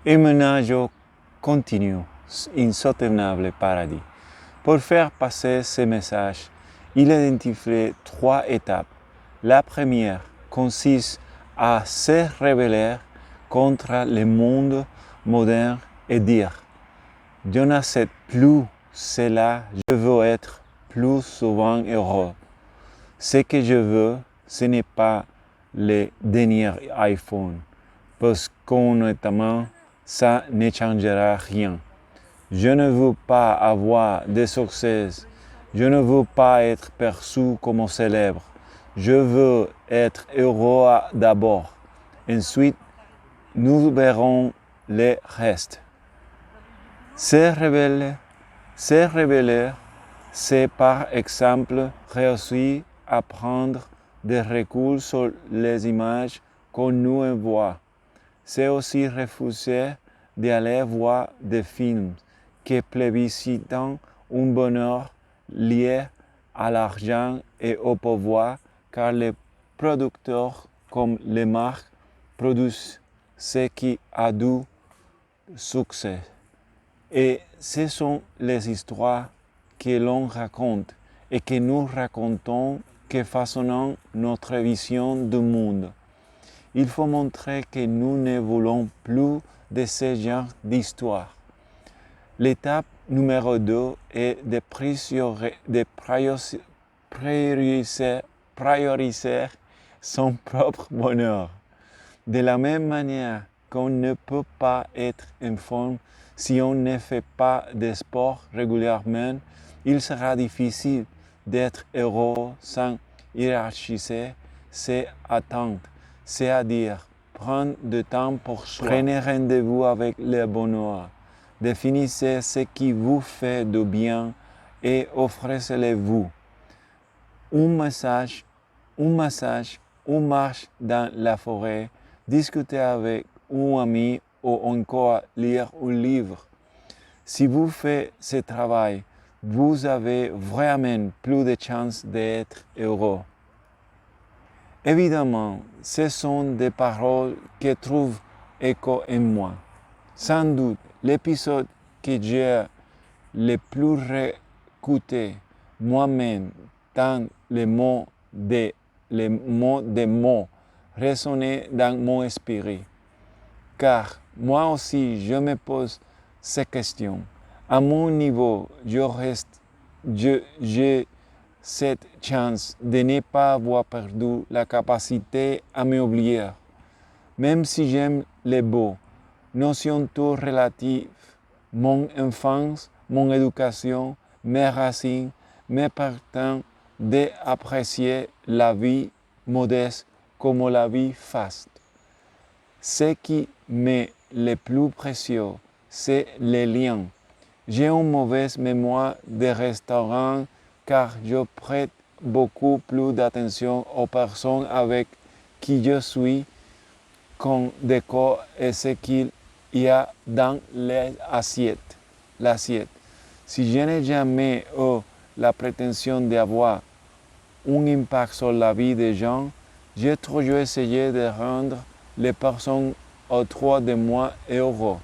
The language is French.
et maintenant je continue insoutenable paradis. Pour faire passer ce message, il identifie 3 étapes. La première consiste à se rebeller contre le monde moderne et dire « Je n'accepte plus cela, je veux être plus souvent heureux. Ce que je veux, ce n'est pas le dernier iPhone, parce qu'honnêtement, ça ne changera rien. Je ne veux pas avoir de succès. Je ne veux pas être perçu comme célèbre. Je veux être heureux d'abord. Ensuite, nous verrons le reste. Se rebeller, c'est par exemple réussir à prendre des recul sur les images qu'on nous envoie. C'est aussi refuser d'aller voir des films qui plébiscitent un bonheur lié à l'argent et au pouvoir, car les producteurs comme les marques produisent ce qui a du succès. Et ce sont les histoires que l'on raconte et que nous racontons qui façonnent notre vision du monde. Il faut montrer que nous ne voulons plus de ce genre d'histoire. L'étape numéro 2 est de prioriser son propre bonheur. De la même manière qu'on ne peut pas être en forme si on ne fait pas de sport régulièrement, il sera difficile d'être heureux sans hiérarchiser ses attentes, c'est-à-dire prendre du temps pour soi. Prenez rendez-vous avec le bonheur, définissez ce qui vous fait du bien et offrez-le-vous. Un massage, une marche dans la forêt, discuter avec un ami ou encore lire un livre. Si vous faites ce travail, vous avez vraiment plus de chances d'être heureux. Évidemment, ce sont des paroles qui trouvent écho en moi. Sans doute, l'épisode que j'ai le plus réécouté moi-même dans les mots des mots résonnaient dans mon esprit. Car moi aussi, je me pose ces questions. À mon niveau, j'ai cette chance de ne pas avoir perdu la capacité à m'oublier. Même si j'aime les beaux, notions tout relatives, mon enfance, mon éducation, mes racines, me permettent d'apprécier la vie modeste comme la vie faste. Ce qui m'est le plus précieux, c'est les liens. J'ai une mauvaise mémoire des restaurants car je prête beaucoup plus d'attention aux personnes avec qui je suis qu'on décore et ce qu'il y a dans l'assiette. Si je n'ai jamais eu la prétention d'avoir un impact sur la vie des gens, j'ai toujours essayé de rendre les personnes autour de moi heureux.